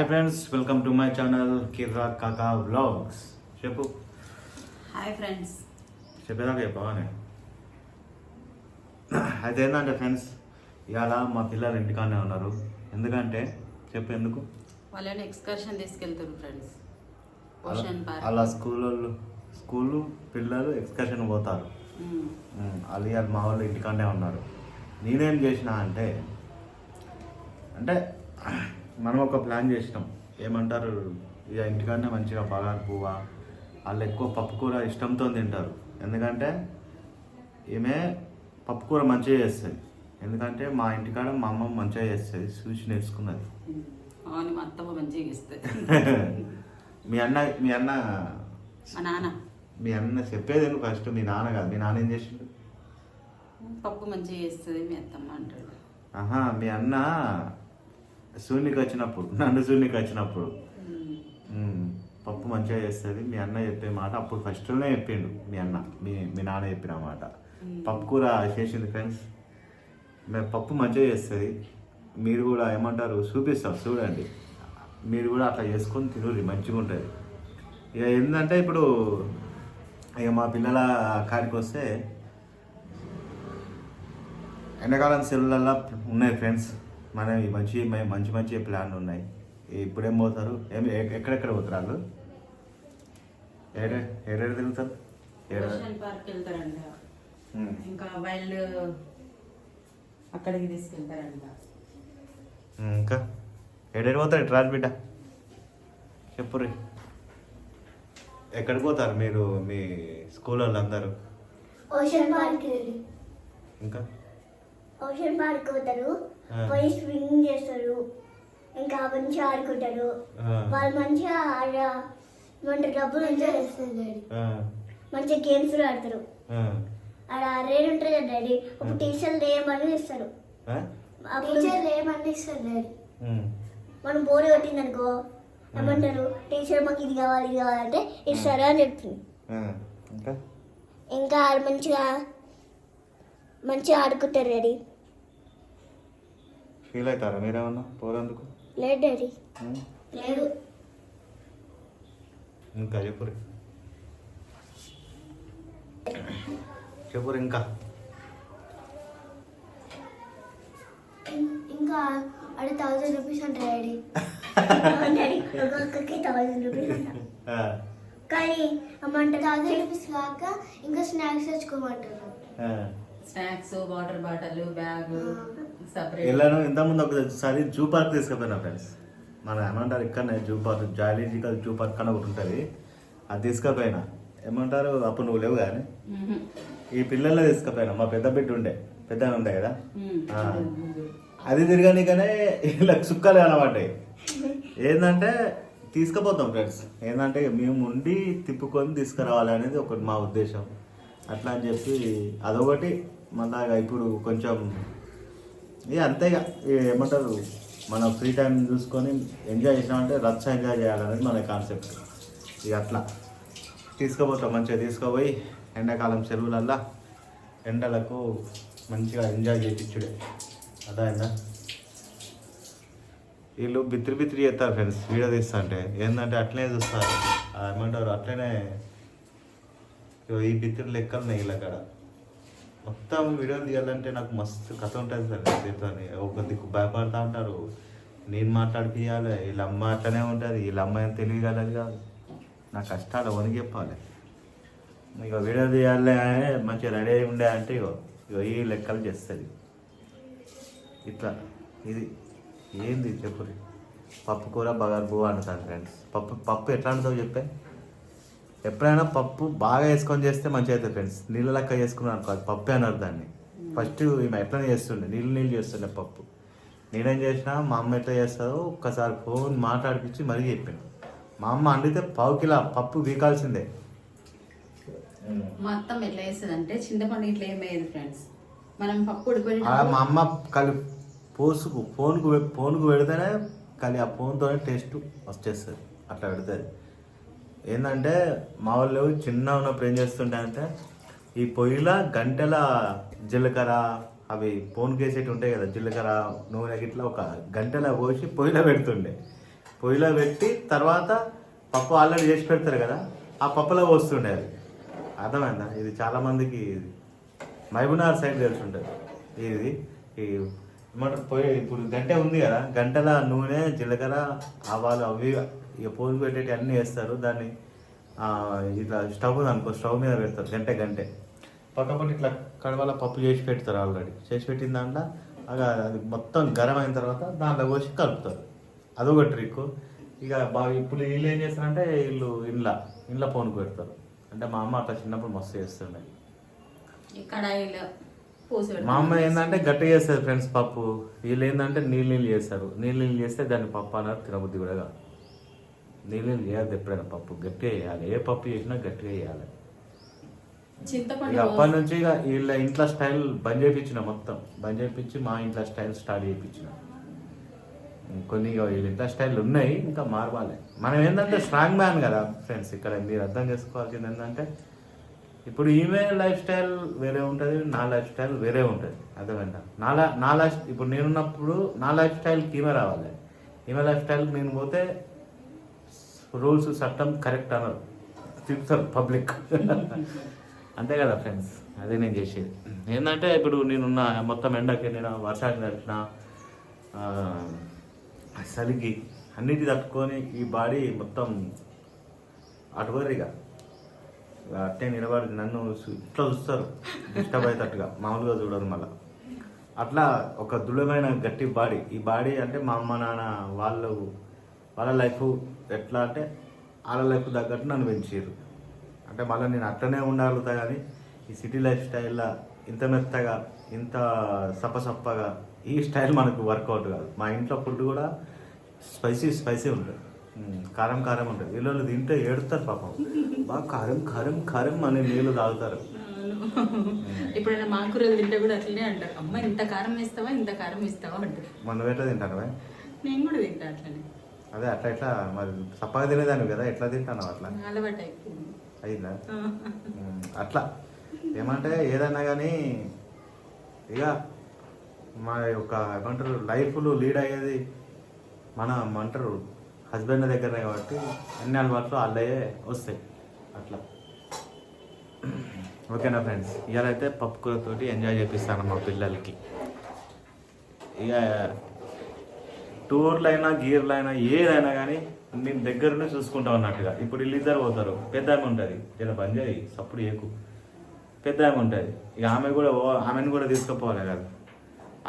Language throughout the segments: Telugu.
Hi friends, welcome to my channel కిర్రా కాకా వ్లాగ్స్. చెప్పు. Hi friends. చెప్పేదాకా చెప్పగానే అయితే ఏంటంటే ఫ్రెండ్స్, ఇవాళ మా పిల్లలు ఇంటికానే ఉన్నారు. ఎందుకంటే చెప్పు ఎందుకు? వాళ్ళని ఎక్స్కర్షన్ తీసుకెళ్తారు ఫ్రెండ్స్, ఓషన్ పార్క్. అలా స్కూలు పిల్లలు ఎక్స్కర్షన్ పోతారు. వాళ్ళు ఇవాళ మా వాళ్ళు ఇంటికానే ఉన్నారు. నేనేం చేసిన అంటే మనం ఒక ప్లాన్ చేసినాం. ఏమంటారు, ఇక ఇంటికాడనే మంచిగా బగారు పువ్వ, వాళ్ళు ఎక్కువ పప్పు కూర ఇష్టంతో తింటారు. ఎందుకంటే ఈమె పప్పు కూర మంచిగా చేస్తుంది. ఎందుకంటే మా ఇంటికాడ మా అమ్మ మంచిగా చేస్తుంది, చూసి నేర్చుకున్నది. అవును, మా అత్తమ్మ మంచిగా ఇస్తుంది. మీ అన్న మా నాన్న మీ అన్న చెప్పేది ఎందుకు? ఫస్ట్ మీ నాన్న కాదు, మీ నాన్న ఏం చేసిండు? పప్పు మంచిగా చేస్తుంది మీ అత్తమ్మ అంటాడు. మీ అన్న శూన్యకి వచ్చినప్పుడు, నన్ను శూన్యకి వచ్చినప్పుడు పప్పు మంచిగా చేస్తుంది మీ అన్న చెప్పే మాట అప్పుడు ఫస్ట్లోనే చెప్పిండు. మీ అన్న మీ నాన్న చెప్పిన మాట పప్పు కూర చేసింది ఫ్రెండ్స్. మేము పప్పు మంచిగా చేస్తుంది, మీరు కూడా ఏమంటారు చూపిస్తాం చూడండి, మీరు కూడా అట్లా చేసుకొని తినూరి, మంచిగా ఉంటుంది. ఇక ఏంటంటే ఇప్పుడు ఇక మా పిల్లల కాడికి వస్తే ఎండాకాలం సెలవులలో ఉన్నాయి ఫ్రెండ్స్. మనవి మంచి ప్లాన్లు ఉన్నాయి. ఇప్పుడేం పోతారు, ఎక్కడెక్కడ పోతారు వాళ్ళు? ఏడేడు తిరుగుతారు? ఓషన్ పార్క్ వెళ్తారంట, ఇంకా వైల్డ్ అక్కడికి తీసుకెళ్తారంట. ఇంకా ఏడేడు పోతారు? ఇటు రాదు బిడ్డ, చెప్పుర్రి. ఎక్కడికి పోతారు మీరు, మీ స్కూల్ వాళ్ళు అందరూ? Ocean park. ఇంకా ఓషన్ పార్క్ పోతారు, పోయి స్విమ్మింగ్ చేస్తారు, ఇంకా మంచిగా ఆడుకుంటారు. వాళ్ళు మంచిగా డబ్బులు ఎంజాయ్ చేస్తారు డాడీ. మంచిగా గేమ్స్ కూడా ఆడతారు. ఆడ రేడ్ ఉంటుంది కదా డాడీ, ఒక టీచర్లు ఏమని ఇస్తారు, టీచర్లు ఏమని ఇస్తారు డాడీ. మనం బోర్ కొట్టింది అనుకో, ఏమంటారు, టీచర్ మాకు ఇది కావాలంటే ఇస్తారా అని చెప్తుంది. ఇంకా మంచిగా ఆడుకుంటారు డాడీ. ఫీల్ అవుతారా మీరేమన్నా పోరందుకు? లేదు డాడీ, లేదు. ఇంకా చెప్పురు ఇంకా ఇంకా అది 1000 రూపీస్ అంట డాడీ. ఒక్కొక్కరికి 1000 రూపీస్ అంట. కానీ అమ్మంటారు 1000 రూపీస్ కాక ఇంకా స్నాక్స్ తెచ్చుకోమంటారు. Snacks, water bottle, bag separate. వెళ్ళాను ఇంతకుముందు ఒకసారి జూ పార్క్ తీసుకుపోయినా ఫ్రెండ్స్. మన ఏమంటారు ఇక్కడనే zoo park, zoological zoo park అని ఒకటి ఉంటుంది. అది తీసుకుపోయినా. ఏమంటారు అప్పుడు నువ్వు లేవు కానీ ఈ పిల్లల్లో తీసుకుపోయినా. మా పెద్ద ఉండే కదా, అది తిరగనికనే వీళ్ళకి సుక్కలు కనబడ్డాయి. ఏంటంటే తీసుకుపోతాం ఫ్రెండ్స్, ఏంటంటే మేము ఉండి తిప్పుకొని తీసుకురావాలి అనేది ఒకటి మా ఉద్దేశం. అట్లా అని చెప్పి అదొకటి. మళ్ళా ఇప్పుడు కొంచెం అంతేగా ఏమంటారు, మన ఫ్రీ టైం చూసుకొని ఎంజాయ్ చేసినామంటే రచ్చ ఎంజాయ్ చేయాలనేది మన కాన్సెప్ట్. ఇక అట్లా తీసుకుపోతాం, మంచిగా తీసుకుపోయి ఎండాకాలం సెలవులల్లా ఎండలకు మంచిగా ఎంజాయ్ చేయించుడే. అదా వీళ్ళు బిత్రి చేస్తారు ఫ్రెండ్స్. వీడియో తీస్తా అంటే ఏంటంటే అట్లనే చూస్తారు, ఏమంటారు అట్లనే ఈ బిత్తిరి లెక్కలు ఉన్నాయి వీళ్ళ కాడ. మొత్తం వీడియోలు తీయాలంటే నాకు మస్తు కథ ఉంటుంది సార్. దీంతో ఒక దిక్కు భయపడతా ఉంటారు, నేను మాట్లాడిపియాలి, వీళ్ళ అమ్మ అట్లనే ఉంటుంది, వీళ్ళ అమ్మాయి తెలియగలది కాదు. నా కష్టాలు వని చెప్పాలి. ఇక వీడియో తీయాలి మంచిగా రెడీ అయి ఉండే అంటే ఇగో ఈ లెక్కలు చేస్తుంది. ఇట్లా ఇది ఏంది చెప్పు. పప్పు కూర బగారు పువ్వు అంటారు ఫ్రెండ్స్. పప్పు ఎట్లా అంటావు చెప్పే? ఎప్పుడైనా పప్పు బాగా వేసుకొని చేస్తే మంచిగా అవుతుంది ఫ్రెండ్స్. నీళ్ళ లెక్క చేసుకున్నాను అనుకో, అది పప్పే అన్నారు దాన్ని. ఫస్ట్ ఈమె ఎట్లనే చేస్తుండే, నీళ్ళు చేస్తుండే పప్పు. నేనేం చేసినా, మా అమ్మ ఎట్లా చేస్తుందో ఒక్కసారి ఫోన్ మాట్లాడిపించి మరీ చెప్పాను. మా అమ్మ అండితే 1/2 కిలో పప్పు వీకాల్సిందే. మా అత్తమ్మ ఎట్లా చేస్తుంది అంటే చింతపండు ఇట్లా ఏమయ్యేది ఫ్రెండ్స్. మనం పప్పు ఉడిపోయి మా అమ్మ ఫోన్కు పెడితేనే ఆ ఫోన్తోనే టేస్ట్ వచ్చేస్తుంది. అట్లా పెడుతుంది. ఏంటంటే మా వాళ్ళు చిన్న ఉన్నప్పుడు ఏం చేస్తుంటే అంటే ఈ పొయ్యిలో గంటల జీలకర్ర అవి ఫోన్ కేసేటి ఉంటాయి కదా, జీలకర్ర నూనె గిట్లా ఒక గంటలో పోసి పొయ్యిలో పెడుతుండే. పొయ్యిలో పెట్టి తర్వాత పప్పు ఆల్రెడీ చేసి పెడతారు కదా, ఆ పప్పులో పోస్తుండే అది. అర్థమైందా? ఇది చాలా మందికి మహబూబ్నగర్ సైడ్ తెలిసి ఉంటుంది. ఇది ఈ ఏమంటారు పొయ్యి ఇప్పుడు గంటె ఉంది కదా, గంటల నూనె జీలకర్ర ఆవాలు అవి ఇక పోసి పెట్టేటి అన్నీ వేస్తారు. దాన్ని ఇట్లా స్టవ్ ఉంది అనుకో, స్టవ్ మీద పెడతారు గంటె పక్కపట్టి ఇట్లా కడవల పప్పు చేసి పెడతారు. ఆల్రెడీ చేసి పెట్టిన దాంట్లో అది మొత్తం గరం అయిన తర్వాత దాంట్లో పోసి కలుపుతారు. అదొక ట్రిక్. ఇక బాగా ఇప్పుడు వీళ్ళు ఏం చేస్తారంటే ఇంట్లో పోనుకు పెడతారు. అంటే మా అమ్మ అట్లా చిన్నప్పుడు మస్తు చేస్తుండే. కడాయిలో పోసి మా అమ్మ ఏంటంటే గట్టిగా చేస్తారు ఫ్రెండ్స్ పప్పు, వీళ్ళు ఏంటంటే నీళ్ళు చేస్తారు. నీళ్ళు చేస్తే దాన్ని పప్పు అన్నారు తినబుద్ధి కూడా కాదు. నీళ్ళు చేయద్దు ఎప్పుడైనా, పప్పు గట్టిగా చేయాలి. ఏ పప్పు చేసినా గట్టిగా చేయాలి. చింతపండు ఇక అప్పటి నుంచి ఇక వీళ్ళ ఇంట్లో స్టైల్ బంద్ చేయించిన, మొత్తం బంద్ చేయించి మా ఇంట్లో స్టైల్ స్టార్ట్ చేయించిన. కొన్ని ఇక వీళ్ళ ఇంట్లో స్టైల్ ఉన్నాయి, ఇంకా మారవాలి. మనం ఏంటంటే స్ట్రాంగ్ మ్యాన్ కదా ఫ్రెండ్స్. ఇక్కడ మీరు అర్థం చేసుకోవాల్సింది ఏంటంటే ఇప్పుడు ఈమె లైఫ్ స్టైల్ వేరే ఉంటుంది, నా లైఫ్ స్టైల్ వేరే ఉంటుంది. అర్థమైందా? నా లైఫ్ ఇప్పుడు నేనున్నప్పుడు నా లైఫ్ స్టైల్కి ఈమె రావాలి, ఈమె లైఫ్ స్టైల్కి నేను పోతే రూల్స్ చట్టం కరెక్ట్ అన్నారు, తిప్పుతారు పబ్లిక్. అంతే కదా ఫ్రెండ్స్, అదే నేను చేసేది. ఏంటంటే ఇప్పుడు నేనున్న మొత్తం ఎండకి నేను వర్షానికి తడిచిన చలికి అన్నిటి తట్టుకొని ఈ బాడీ మొత్తం అటువరిగా అట్టే నిలబడి నన్ను ఇట్లా చూస్తారు, డిస్టర్బ్ అయ్యేటట్టుగా. మామూలుగా చూడరు మళ్ళీ. అట్లా ఒక దృఢమైన గట్టి బాడీ. ఈ బాడీ అంటే మా అమ్మ నాన్న వాళ్ళ లైఫ్ ఎట్లా అంటే వాళ్ళ లైఫ్ తగ్గట్టు నన్ను పెంచారు. అంటే మళ్ళీ నేను అట్లనే ఉండగలుగుతా, కానీ ఈ సిటీ లైఫ్ స్టైల్లో ఇంత మెత్తగా ఇంత సప్పగా ఈ స్టైల్ మనకు వర్కౌట్ కాదు. మా ఇంట్లో ఫుడ్ కూడా స్పైసీ ఉంటుంది, కారం ఉంటుంది. వీళ్ళు తింటే ఏడుస్తారు పాపం, బాగా కారం అని నీళ్ళు తాగుతారు. ఎప్పుడైనా మాకూరలు తింటే కూడా అట్లనే అంటారు, అమ్మ ఇంత కారం వేస్తావా అంటారు. మనం ఎట్లా తింటాను? నేను కూడా తింటా అట్లనే. అదే అట్లా మరి సప్పగా తినేదాన్ని కదా, ఎట్లా తింటాను అట్లా అలవాటు అయిపోయింది. అయిందా? అట్లా ఏమంటే ఏదైనా కానీ ఇక మా యొక్క ఏమంటారు లైఫ్లో లీడ్ అయ్యేది అంటారు హస్బెండ్ దగ్గరనే, కాబట్టి అన్ని అలవాట్లు వాళ్ళే వస్తాయి అట్లా. ఓకేనా ఫ్రెండ్స్, ఇవాళ అయితే పప్పు కూరతోటి ఎంజాయ్ చేపిస్తాను మా పిల్లలకి. ఇక టూర్లు అయినా గీర్లు అయినా ఏదైనా కానీ నేను దగ్గరనే చూసుకుంటా ఉన్నట్టుగా. ఇప్పుడు వీళ్ళిద్దరు పోతారు, పెద్ద ఆమె ఉంటుంది, ఇలా పని చేయి సప్పుడు ఏకు, పెద్ద ఆమె ఉంటుంది. ఇక ఆమెను కూడా తీసుకుపోవాలి కదా,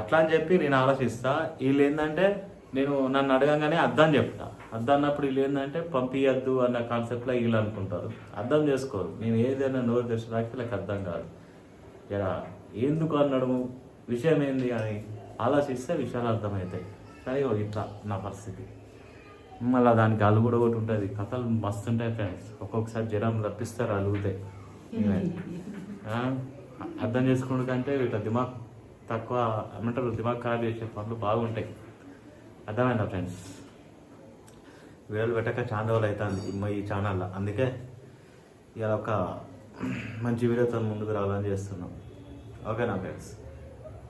అట్లా అని చెప్పి నేను ఆలోచిస్తా. వీళ్ళు ఏంటంటే నన్ను అడగంగానే అర్థం చెప్తా. అర్థం అన్నప్పుడు వీళ్ళు ఏంటంటే పంపించద్దు అన్న కాన్సెప్ట్లో వీళ్ళు అనుకుంటారు, అర్థం చేసుకోరు. నేను ఏదైనా నోరు తెచ్చడానికి వీళ్ళకి అర్థం కాదు. ఇలా ఎందుకు అన్నాడు, విషయం ఏంది అని ఆలోచిస్తే విషయాలు అర్థమవుతాయి. కానీ ఇట్లా నా పరిస్థితి. మళ్ళీ దానికి అలుగు కూడా ఒకటి ఉంటుంది, కథలు మస్తు ఉంటాయి ఫ్రెండ్స్. ఒక్కొక్కసారి జ్వరం రప్పిస్తారు, అలుగుతాయి. అర్థం చేసుకునే కంటే వీళ్ళ దిమాగ్ తక్కువ ఏమంటారు, దిమాగ్ ఖరాబ్ చేసే పనులు బాగుంటాయి. అర్థమైందా ఫ్రెండ్స్? వీడియోలు పెట్టక చాలా రోజులు అవుతుంది ఈ ఛానల్లో, అందుకే ఇలా ఒక మంచి వీడియోతో ముందుకు రావాలని చేస్తున్నాం. ఓకేనా ఫ్రెండ్స్,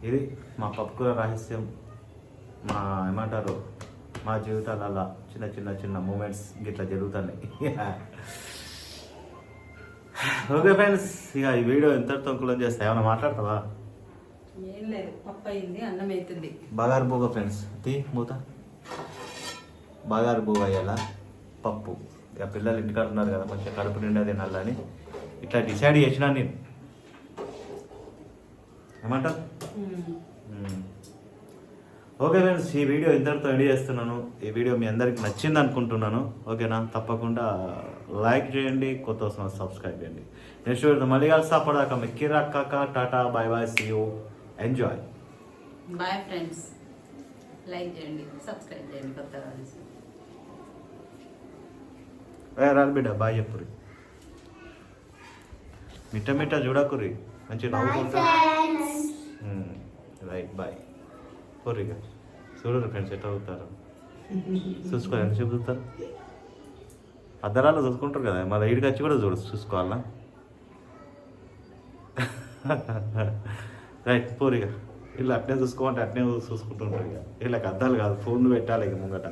ఇది మా పప్పుకూర రహస్యం. మా ఏమంటారు మా జీవితాలలో చిన్న మూమెంట్స్ ఇట్లా జరుగుతున్నాయి. ఓకే ఫ్రెండ్స్, ఇక ఈ వీడియో ఎంతటితో కులం చేస్తా. ఏమైనా మాట్లాడతావా? ఏం లేదు, పప్పు అయింది, అన్నం అవుతుంది. బాగారు బూగ ఫ్రెండ్స్, మూత బాగారు బూగ అయ్యేలా పప్పు. ఇక పిల్లలు ఇంటికాడ ఉన్నారు కదా, మంచిగా కడుపు నిండా తినాలని ఇట్లా డిసైడ్ చేసినా నేను. ఏమంటావు? ఓకే ఫ్రెండ్స్, ఈ వీడియో ఇంతటితో ఎండ్ చేస్తున్నాను. ఈ వీడియో మీ అందరికి నచ్చింది అనుకుంటున్నాను. ఓకేనా? తప్పకుండా లైక్ చేయండి, కొత్త వస్తున్న సబ్స్క్రైబ్ చేయండి. నెక్స్ట్ వీడియో మళ్ళీ కలిసి అప్పటిదాకా మిక్కిరా కాక tata bye bye, see you, enjoy. Bye friends, like చేయండి, సబ్స్క్రైబ్ చేయండి కొత్తగా. రాదు బిడ్డ బాయ్ చెప్పురి, మిట్ట చూడకురి, మంచిగా నవ్వుకుంటా. రైట్ బాయ్ పోరిగా. చూడరు ఫ్రెండ్స్ ఎట్లా అవుతారు, చూసుకోవాలి. ఎంత చూపుతారు, అద్దరాలు చూసుకుంటారు కదా, మళ్ళీ ఈడికి వచ్చి కూడా చూసుకోవాలా. రైట్ పోరిగా. వీళ్ళు అట్నే చూసుకోమంటే అట్నే చూసుకుంటుంటారు. ఇక వీళ్ళకి అద్దాలు కాదు, ఫోన్లు పెట్టాలి ఇక ముంగట.